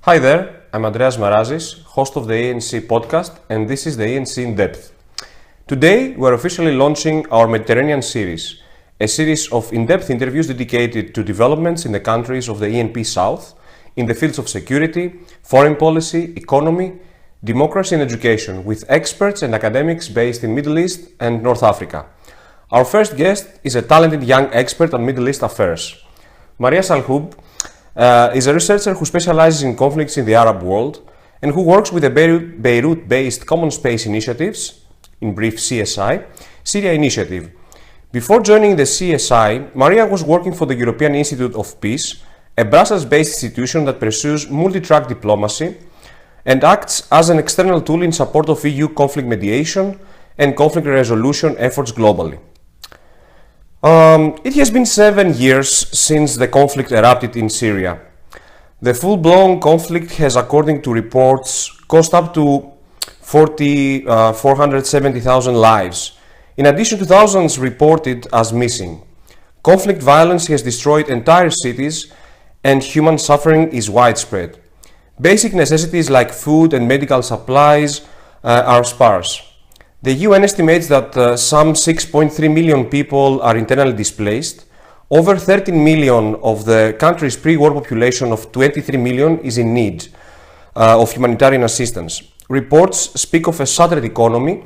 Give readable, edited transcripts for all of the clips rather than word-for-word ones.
Hi there, I'm Andreas Marazis, host of the ENC podcast, and this is the ENC In-Depth. Today, we're officially launching our Mediterranean series, a series of in-depth interviews dedicated to developments in the countries of the ENP South, in the fields of security, foreign policy, economy, democracy and education, with experts and academics based in Middle East and North Africa. Our first guest is a talented young expert on Middle East affairs. Maria Chalhoub is a researcher who specializes in conflicts in the Arab world and who works with the Beirut-based Common Space Initiatives, in brief CSI, Syria Initiative. Before joining the CSI, Maria was working for the European Institute of Peace, a Brussels-based institution that pursues multi-track diplomacy and acts as an external tool in support of EU conflict mediation and conflict resolution efforts globally. It has been 7 years since the conflict erupted in Syria. The full-blown conflict has, according to reports, cost up to 470,000 lives, in addition to thousands reported as missing. Conflict violence has destroyed entire cities and human suffering is widespread. Basic necessities like food and medical supplies are sparse. The UN estimates that some 6.3 million people are internally displaced. Over 13 million of the country's pre-war population of 23 million is in need of humanitarian assistance. Reports speak of a shattered economy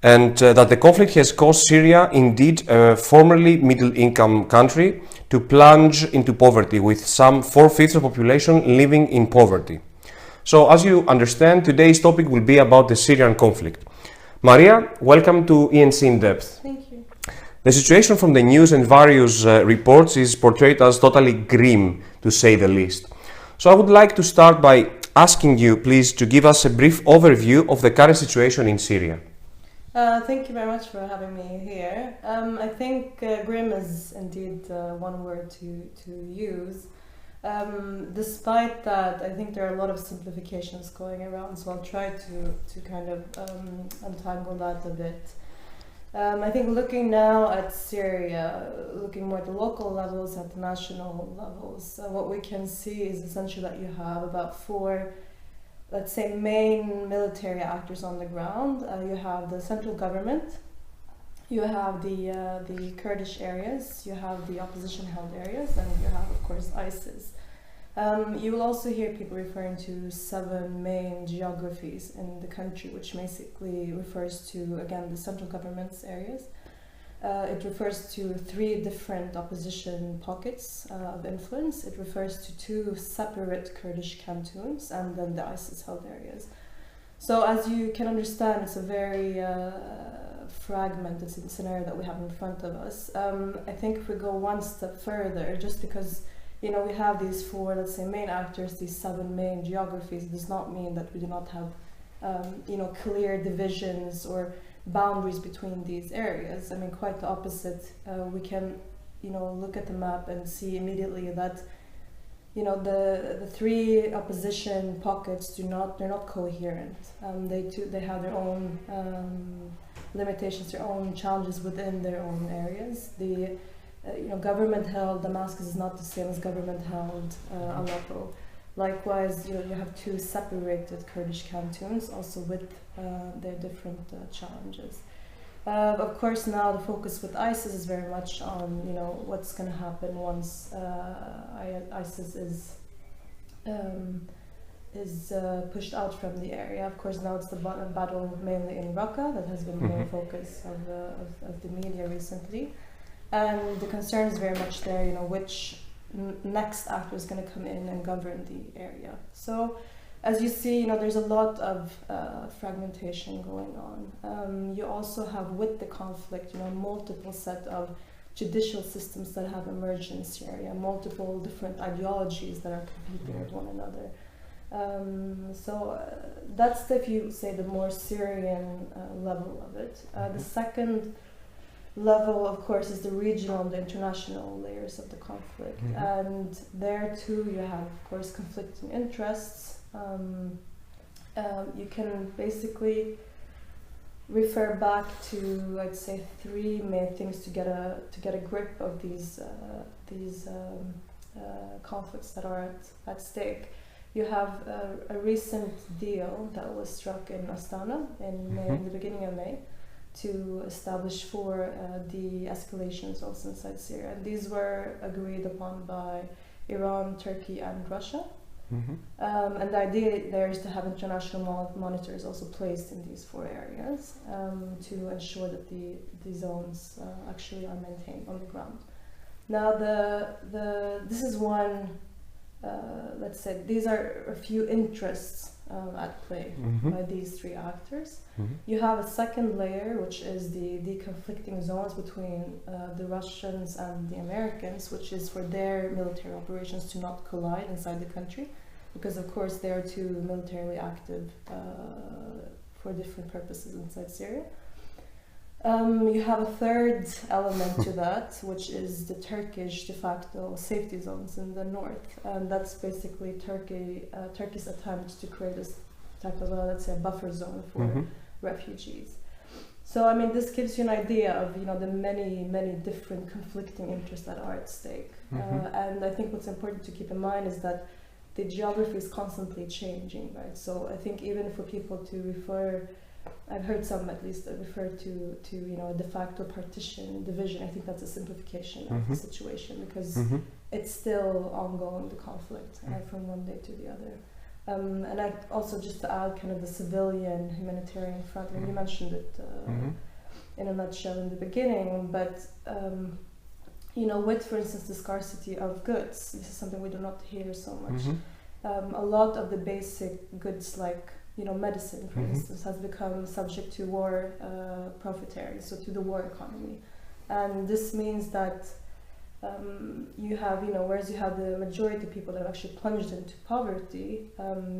and that the conflict has caused Syria, indeed a formerly middle-income country, to plunge into poverty, with some 4/5 of the population living in poverty. So, as you understand, today's topic will be about the Syrian conflict. Maria, welcome to ENC In-Depth. Thank you. The situation from the news and various reports is portrayed as totally grim, to say the least. So I would like to start by asking you, please, to give us a brief overview of the current situation in Syria. Thank you very much for having me here. I think grim is indeed one word to use. Despite that, I think there are a lot of simplifications going around, so I'll try to kind of untangle that a bit. I think looking now at Syria, looking more at the local levels, at the national levels, what we can see is essentially that you have about 4, let's say, main military actors on the ground. You have the central government, you have the Kurdish areas, you have the opposition-held areas, and you have, of course, ISIS. You will also hear people referring to 7 main geographies in the country, which basically refers to, again, the central government's areas. It refers to 3 different opposition pockets of influence. It refers to 2 separate Kurdish cantons, and then the ISIS-held areas. So as you can understand, it's a very fragmented scenario that we have in front of us. I think if we go one step further, just because we have these 4, let's say, main actors, these 7 main geographies, it does not mean that we do not have clear divisions or boundaries between these areas. I mean, quite the opposite. We can look at the map and see immediately that the 3 opposition pockets they're not coherent. They have their own limitations, their own challenges within their own areas. The government-held Damascus is not the same as government-held Aleppo. Likewise, you have 2 separated Kurdish cantons, also with their different challenges. Of course, now the focus with ISIS is very much on what's going to happen once ISIS is pushed out from the area. Of course, now it's the battle mainly in Raqqa that has been the main focus of the media recently. And the concern is very much there, which next actor is going to come in and govern the area. So, as you see, there's a lot of fragmentation going on. You also have, with the conflict, multiple set of judicial systems that have emerged in Syria, multiple different ideologies that are competing with one another. So that's, if you say, the more Syrian level of it. The second level, of course, is the regional and the international layers of the conflict. And there too you have, of course, conflicting interests. You can basically refer back to, I'd say, 3 main things to get a grip of these conflicts that are at stake. You have a recent deal that was struck in Astana in May, in the beginning of May, to establish 4 de-escalation zones inside Syria. And these were agreed upon by Iran, Turkey, and Russia. And the idea there is to have international monitors also placed in these 4 areas to ensure that the zones actually are maintained on the ground. Now, this is one. Let's say these are a few interests at play by these 3 actors. You have a second layer, which is the conflicting zones between the Russians and the Americans, which is for their military operations to not collide inside the country, because of course they are 2 militarily active for different purposes inside Syria. You have a third element to that, which is the Turkish de facto safety zones in the north, and that's basically Turkey's attempt to create this type of let's say, a buffer zone for refugees. So, I mean, this gives you an idea of the many different conflicting interests that are at stake, and I think what's important to keep in mind is that the geography is constantly changing, right? So, I think even for people to refer. I've heard some at least refer to a de facto partition, division. I think that's a simplification of the situation, because it's still ongoing, the conflict, from one day to the other. And I also, just to add kind of the civilian humanitarian front, and you mentioned it in a nutshell in the beginning, but with, for instance, the scarcity of goods, this is something we do not hear so much. A lot of the basic goods like medicine, for instance, has become subject to war profiteering, so to the war economy. And this means that you have, whereas you have the majority of people that have actually plunged into poverty,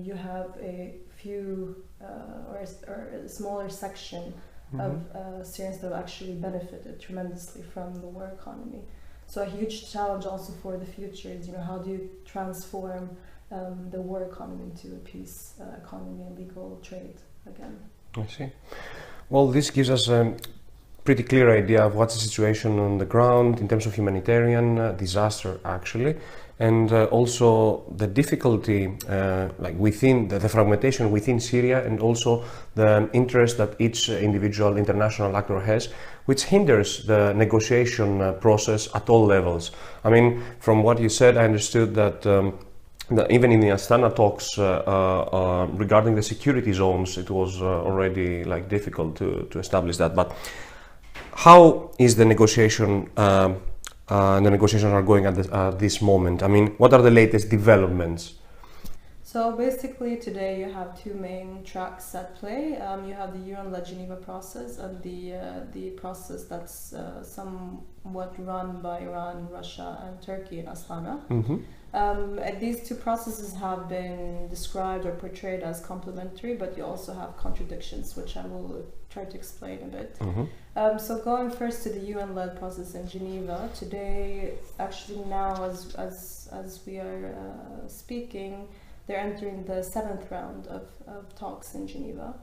you have a few or a smaller section of Syrians that have actually benefited tremendously from the war economy. So a huge challenge also for the future is, how do you transform the war economy into a peace economy and legal trade again. I see. Well, this gives us a pretty clear idea of what's the situation on the ground in terms of humanitarian disaster, actually, and also the difficulty, like within the fragmentation within Syria, and also the interest that each individual international actor has, which hinders the negotiation process at all levels. I mean, from what you said, I understood that even in the Astana talks regarding the security zones, it was already difficult to establish that. But how is the negotiation? The negotiations are going at this moment. I mean, what are the latest developments? So basically, today you have 2 main tracks at play. You have the UN-led Geneva process and the process that's somewhat run by Iran, Russia, and Turkey in Astana. These 2 processes have been described or portrayed as complementary, but you also have contradictions, which I will try to explain a bit. So going first to the UN-led process in Geneva, today, actually now as we are speaking, they're entering the 7th round of talks in Geneva.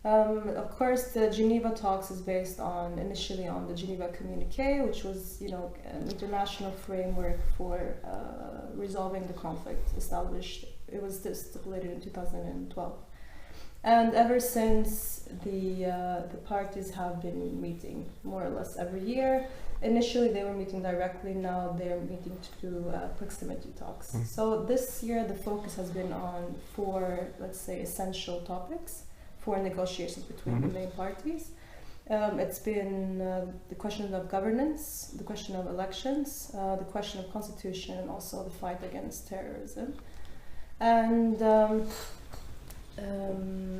Of course, the Geneva talks is based initially on the Geneva Communique, which was, an international framework for resolving the conflict established. It was stipulated in 2012. And ever since, the parties have been meeting more or less every year. Initially, they were meeting directly. Now they're meeting to do proximity talks. So this year, the focus has been on 4, let's say, essential topics for negotiations between the main parties. It's been the question of governance, the question of elections, the question of constitution, and also the fight against terrorism. And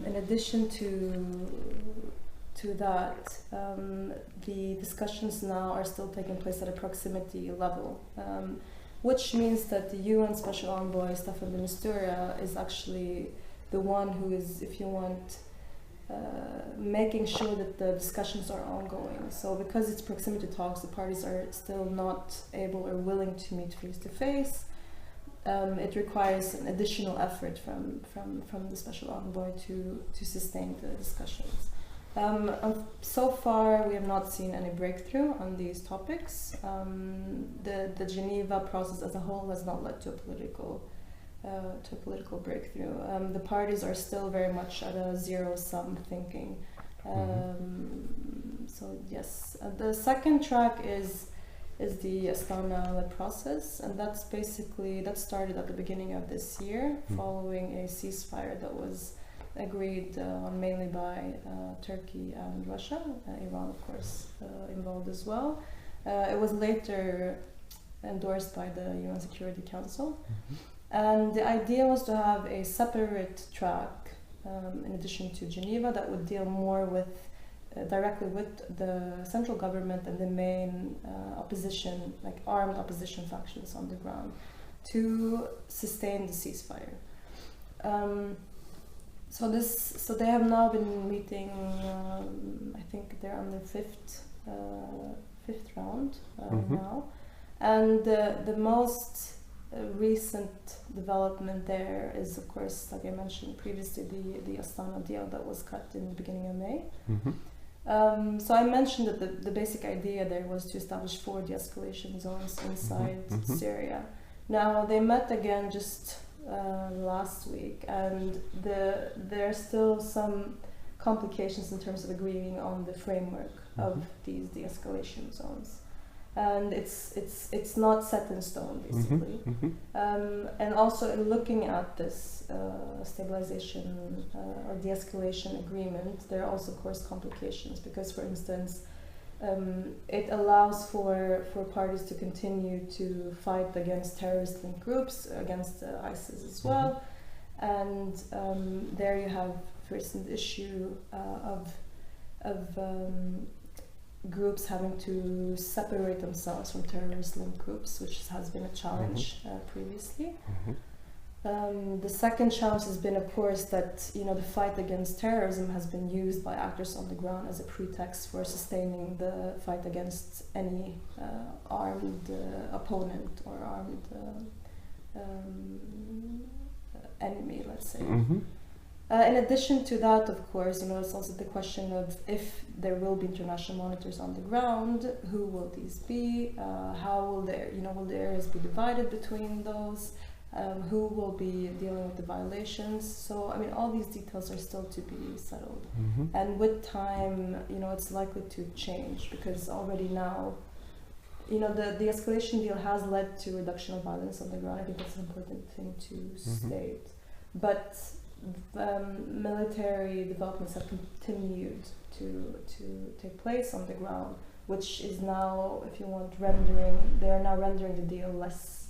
in addition to that, the discussions now are still taking place at a proximity level, which means that the UN Special Envoy Staffan de Mistura is actually the one who is, if you want, making sure that the discussions are ongoing. So because it's proximity talks, the parties are still not able or willing to meet face to face. It requires an additional effort from the Special Envoy to sustain the discussions. So far, we have not seen any breakthrough on these topics. The Geneva process as a whole has not led to a political to a political breakthrough. The parties are still very much at a zero-sum thinking. So yes, the second track is the Astana process, and that started at the beginning of this year, following a ceasefire that was agreed on mainly by Turkey and Russia, Iran of course involved as well. It was later endorsed by the UN Security Council, and the idea was to have a separate track in addition to Geneva that would deal more with directly with the central government and the main opposition, like armed opposition factions on the ground, to sustain the ceasefire. So they have now been meeting. I think they're on their fifth round now, and the most recent development there is, of course, like I mentioned previously, the Astana deal that was cut in the beginning of May. So I mentioned that the basic idea there was to establish 4 de-escalation zones inside Syria. Now they met again just last week, and there are still some complications in terms of agreeing on the framework of these de-escalation zones, and it's not set in stone basically. And also in looking at this stabilization or de-escalation agreement, there are also of course complications, because for instance it allows for parties to continue to fight against terrorist linked groups, against ISIS as well, and there you have for instance the issue of groups having to separate themselves from terrorist linked groups, which has been a challenge previously. The second challenge has been, of course, that the fight against terrorism has been used by actors on the ground as a pretext for sustaining the fight against any armed opponent or armed enemy, let's say. In addition to that, of course, it's also the question of if there will be international monitors on the ground, who will these be? How will will the areas be divided between those? Who will be dealing with the violations? So, I mean, all these details are still to be settled. And with time, it's likely to change, because already now, the escalation deal has led to reduction of violence on the ground. I think that's an important thing to state. But military developments have continued to take place on the ground, which is now, if you want, they are now rendering the deal less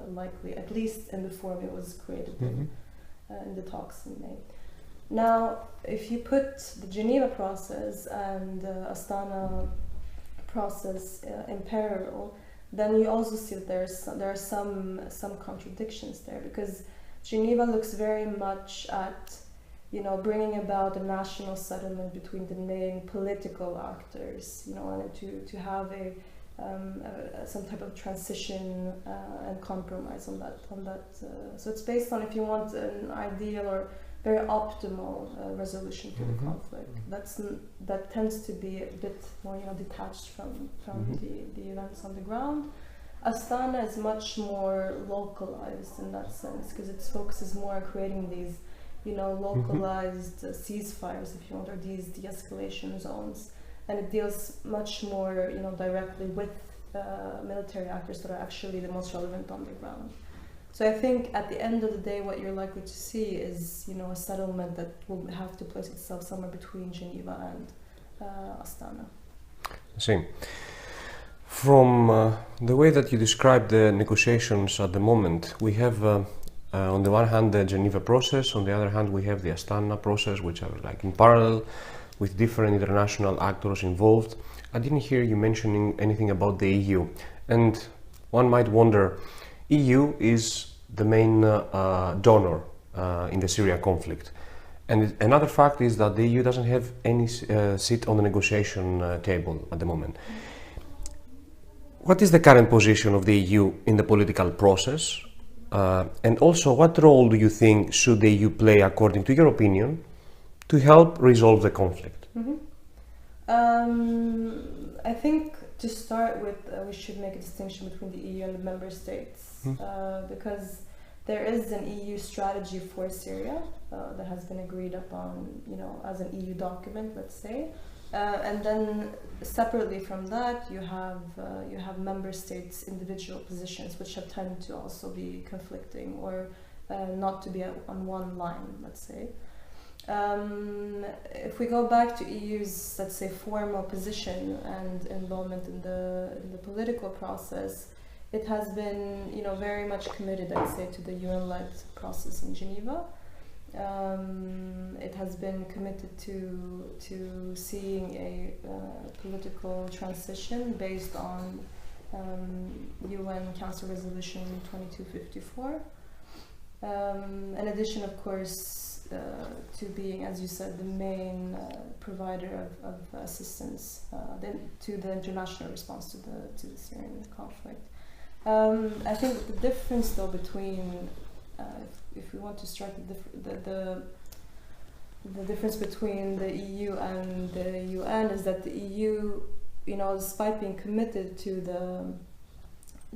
likely, at least in the form it was created in the talks in May. Now, if you put the Geneva process and Astana process in parallel, then you also see that there are some contradictions there, because Geneva looks very much at bringing about a national settlement between the main political actors, and to have some type of transition and compromise on that. So it's based on, if you want, an ideal or very optimal resolution to the conflict. That tends to be a bit more detached from the events on the ground. Astana is much more localized in that sense, because it focuses more on creating these localized ceasefires, if you want, or these de-escalation zones. And it deals much more, directly with military actors that are actually the most relevant on the ground. So I think at the end of the day, what you're likely to see is, a settlement that will have to place itself somewhere between Geneva and Astana. I see. From the way that you describe the negotiations at the moment, we have on the one hand the Geneva process, on the other hand we have the Astana process, which are like in parallel, with different international actors involved. I didn't hear you mentioning anything about the EU, and one might wonder, EU is the main donor in the Syria conflict, and another fact is that the EU doesn't have any seat on the negotiation table at the moment. What is the current position of the EU in the political process, and also what role do you think should the EU play, according to your opinion, to help resolve the conflict? I think to start with, we should make a distinction between the EU and the member states, because there is an EU strategy for Syria that has been agreed upon, as an EU document, let's say. And then separately from that, you have member states' individual positions, which have tended to also be conflicting or not to be on one line, let's say. If we go back to EU's, let's say, formal position and involvement in the political process, it has been, very much committed, I'd say, to the UN-led process in Geneva. It has been committed to seeing a political transition based on UN Council Resolution 2254. In addition, of course, to being, as you said, the main provider of assistance to the international response to the Syrian conflict. I think the difference, though, between if we want to strike the difference between the EU and the UN is that the EU, despite being committed to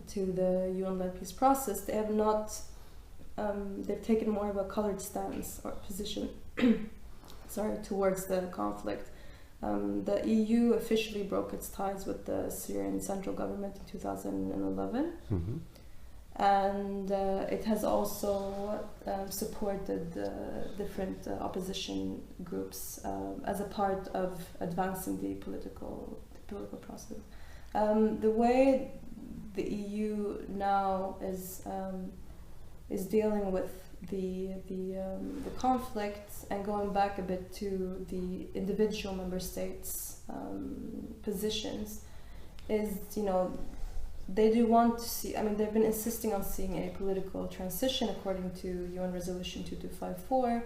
the UN-led peace process, they have not. They've taken more of a colored stance or position, towards the conflict. The EU officially broke its ties with the Syrian central government in 2011. Mm-hmm. And it has also supported different opposition groups as a part of advancing the political process. The way the EU now is dealing with the conflict and going back a bit to the individual member states' positions is, they do want to see, they've been insisting on seeing a political transition according to UN Resolution 2254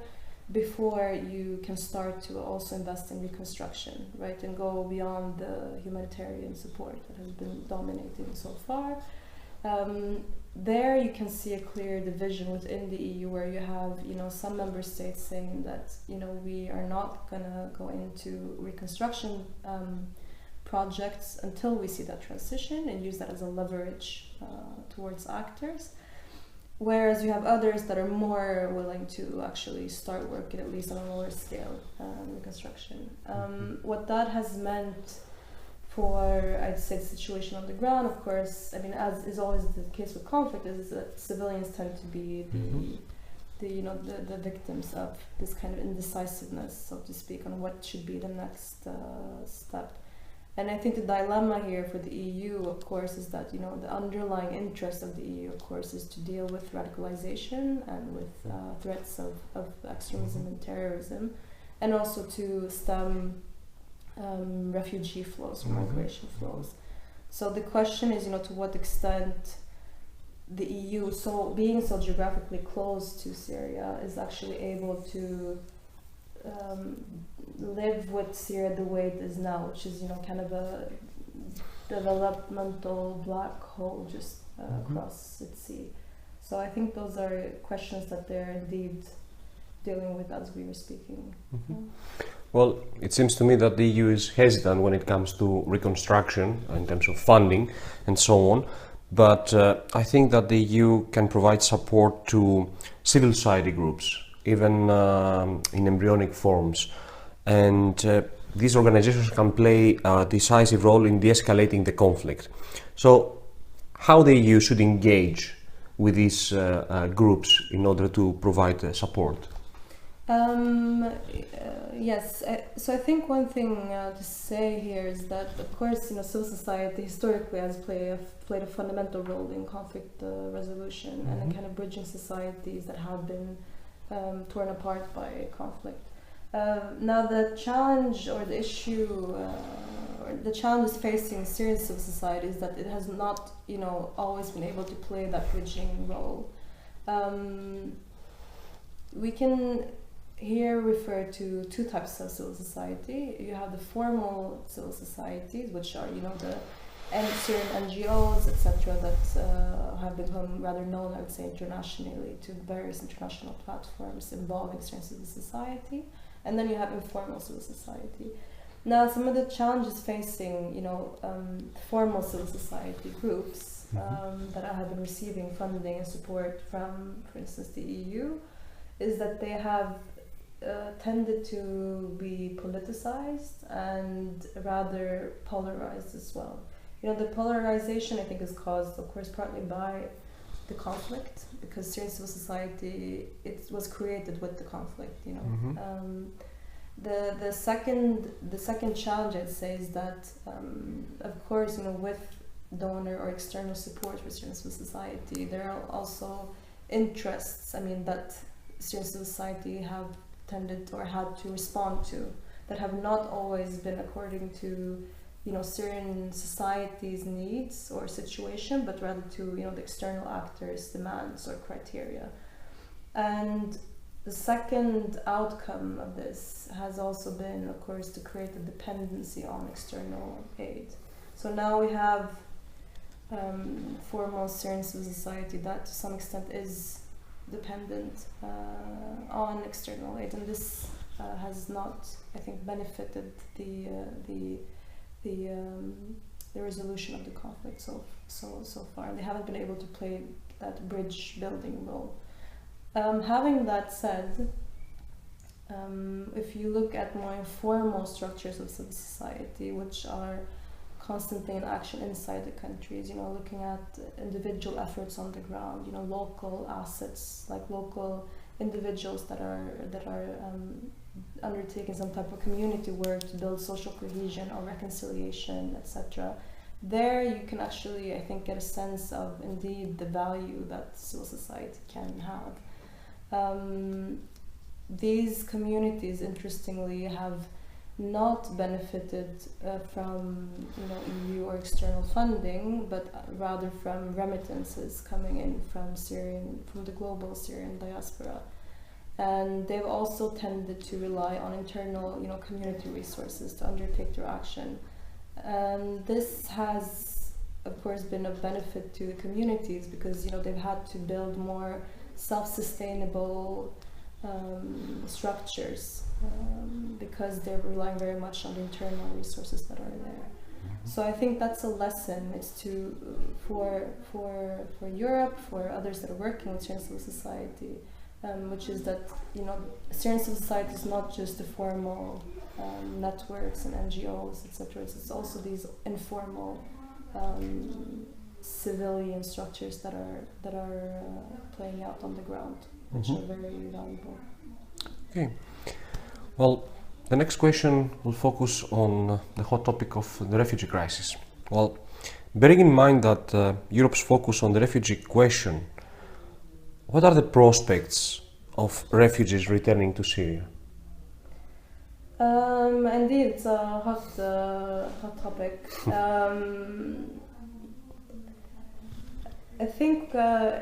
before you can start to also invest in reconstruction, right, and go beyond the humanitarian support that has been dominating so far. There you can see a clear division within the EU where you have, some member states saying that, we are not going to go into reconstruction projects until we see that transition and use that as a leverage towards actors. Whereas you have others that are more willing to actually start working, at least on a lower scale, reconstruction. What that has meant for, I'd say, the situation on the ground, of course, as is always the case with conflict, is that civilians tend to be the victims of this kind of indecisiveness, so to speak, on what should be the next step. And I think the dilemma here for the EU, of course, is that, the underlying interest of the EU, of course, is to deal with radicalization and with threats of extremism and terrorism, and also to stem refugee flows, migration flows. So the question is, to what extent the EU, being so geographically close to Syria, is actually able to live with Syria the way it is now, which is, kind of a developmental black hole just across its sea. So I think those are questions that they're indeed dealing with as we were speaking. Mm-hmm. Well, it seems to me that the EU is hesitant when it comes to reconstruction in terms of funding and so on. But I think that the EU can provide support to civil society groups, even in embryonic forms. And these organizations can play a decisive role in de-escalating the conflict. So how the EU should engage with these groups in order to provide support? Yes, so I think one thing to say here is that, of course, civil society historically has played a fundamental role in conflict resolution and in kind of bridging societies that have been torn apart by conflict. Now the challenge or the issue or the challenges facing Syrian civil society is that it has not, always been able to play that bridging role. We can here refer to two types of civil society. You have the formal civil societies, which are, the Syrian NGOs, etc., that have become rather known, I would say, internationally to various international platforms involving Syrian civil society. And then you have informal civil society. Now, some of the challenges facing, formal civil society groups that I have been receiving funding and support from, for instance, the EU, is that they have tended to be politicized and rather polarized as well. You know, the polarization, I think, is caused, of course, partly by the conflict, because Syrian civil society, it was created with the conflict, you know. The second challenge, I'd say, is that of course, you know, with donor or external support for Syrian civil society, there are also interests, I mean, that Syrian civil society have tended or had to respond to, that have not always been according to, you know, Syrian society's needs or situation, but rather to, you know, the external actors' demands or criteria. And the second outcome of this has also been, of course, to create a dependency on external aid. So now we have foremost Syrian civil society that to some extent is dependent on external aid, and this has not, I think, benefited the resolution of the conflict so far. They haven't been able to play that bridge building role. Having that said, if you look at more informal structures of civil society, which are constantly in action inside the countries, you know, looking at individual efforts on the ground, you know, local assets, like local individuals that are undertaking some type of community work to build social cohesion or reconciliation, etc. There you can actually, I think, get a sense of indeed the value that civil society can have. These communities, interestingly, have not benefited from, you know, EU or external funding, but rather from remittances coming in from the global Syrian diaspora. And they've also tended to rely on internal, you know, community resources to undertake their action. And this has, of course, been of benefit to the communities because, you know, they've had to build more self-sustainable structures because they're relying very much on the internal resources that are there. So I think that's a lesson. It's for Europe, for others that are working with Syrian civil society, which is that, you know, Syrian civil society is not just the formal networks and NGOs, etc. It's also these informal civilian structures that are playing out on the ground, which are very valuable. Okay. Well, the next question will focus on the hot topic of the refugee crisis. Well, bearing in mind that Europe's focus on the refugee question, what are the prospects of refugees returning to Syria? Indeed, it's a hot topic. I think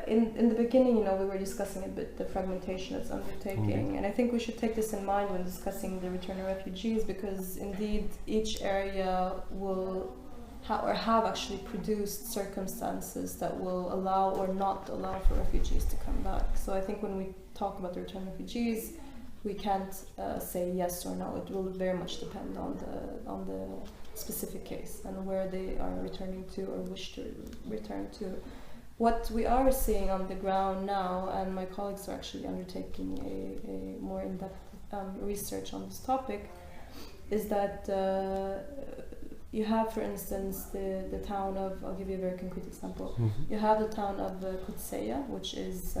in the beginning, you know, we were discussing a bit the fragmentation it's undertaking, and I think we should take this in mind when discussing the return of refugees, because indeed each area will have actually produced circumstances that will allow or not allow for refugees to come back. So I think when we talk about the return of refugees, we can't say yes or no. It will very much depend on the specific case and where they are returning to or wish to return to. What we are seeing on the ground now, and my colleagues are actually undertaking a more in-depth research on this topic, is that you have, for instance, the town of, I'll give you a very concrete example. You have the town of Qudsiya, which is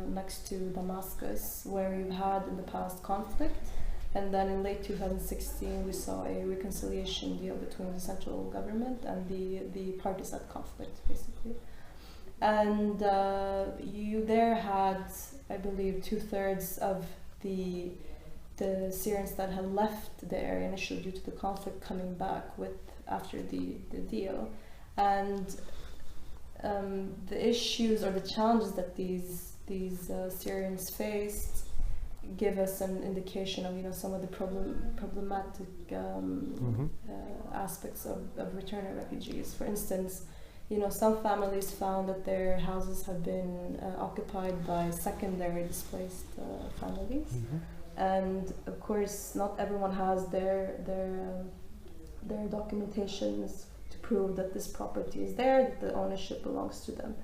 next to Damascus, where you've had in the past conflict. And then in late 2016, we saw a reconciliation deal between the central government and the parties at conflict, basically. And you there had, I believe, 2/3 of the Syrians that had left the area initially due to the conflict coming back after the deal. And the issues or the challenges that these Syrians faced give us an indication of, you know, some of the problematic aspects of return of refugees. For instance, you know, some families found that their houses have been occupied by secondary displaced families, and of course, not everyone has their documentations to prove that this property is there, that the ownership belongs to them.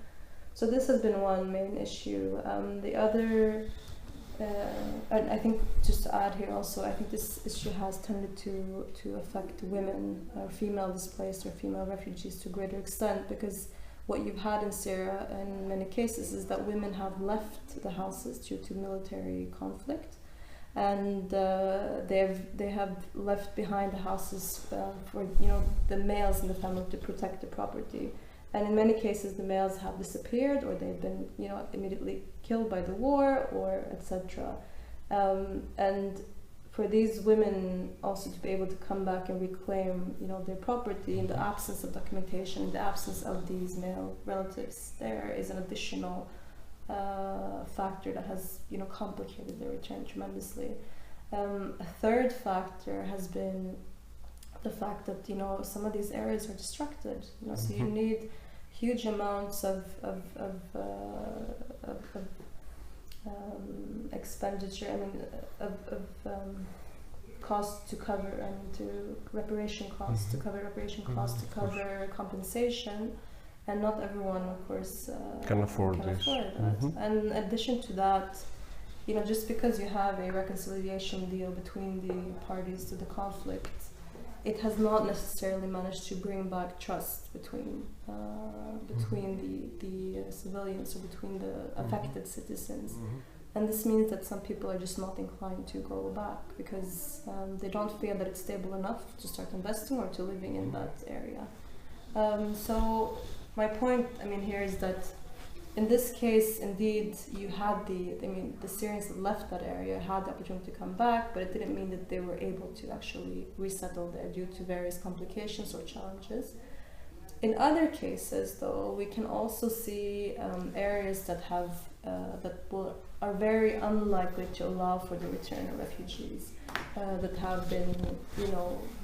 So this has been one main issue. The other, and I think just to add here also, I think this issue has tended to affect women, or female displaced or female refugees to a greater extent, because what you've had in Syria in many cases is that women have left the houses due to military conflict, and they have left behind the houses for the males in the family to protect the property. And in many cases, the males have disappeared, or they've been, immediately killed by the war, or etc. And for these women also to be able to come back and reclaim, their property in the absence of documentation, in the absence of these male relatives, there is an additional factor that has, complicated their return tremendously. A third factor has been the fact that some of these areas are distracted. So you need huge amounts of expenditure. Costs to cover, reparation costs to cover compensation, and not everyone, of course, can afford this. And in addition to that, just because you have a reconciliation deal between the parties to the conflict, it has not necessarily managed to bring back trust between the civilians, or between the affected citizens. And this means that some people are just not inclined to go back, because they don't feel that it's stable enough to start investing or to living in that area. So my point, here is that in this case, indeed, you had the Syrians that left that area had the opportunity to come back, but it didn't mean that they were able to actually resettle there due to various complications or challenges. In other cases, though, we can also see areas that have are very unlikely to allow for the return of refugees, that have been,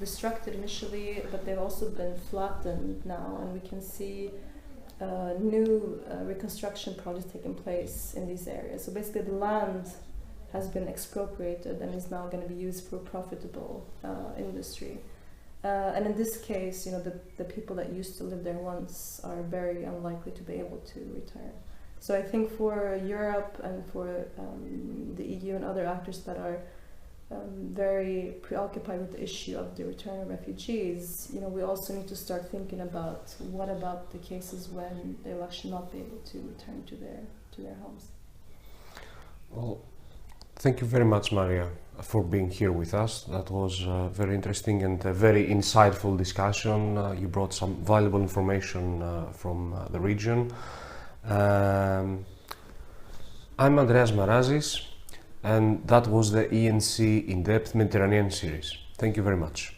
destructed initially, but they've also been flattened now, and we can see new reconstruction projects taking place in these areas. So basically, the land has been expropriated and is now going to be used for profitable industry. And in this case, the people that used to live there once are very unlikely to be able to return. So I think for Europe and for the EU and other actors that are very preoccupied with the issue of the return of refugees, we also need to start thinking about what about the cases when they will actually not be able to return to their homes. Well, thank you very much, Maria, for being here with us. That was very interesting and a very insightful discussion. You brought some valuable information from the region. I'm Andreas Marazis, and that was the ENC In-Depth Mediterranean Series. Thank you very much.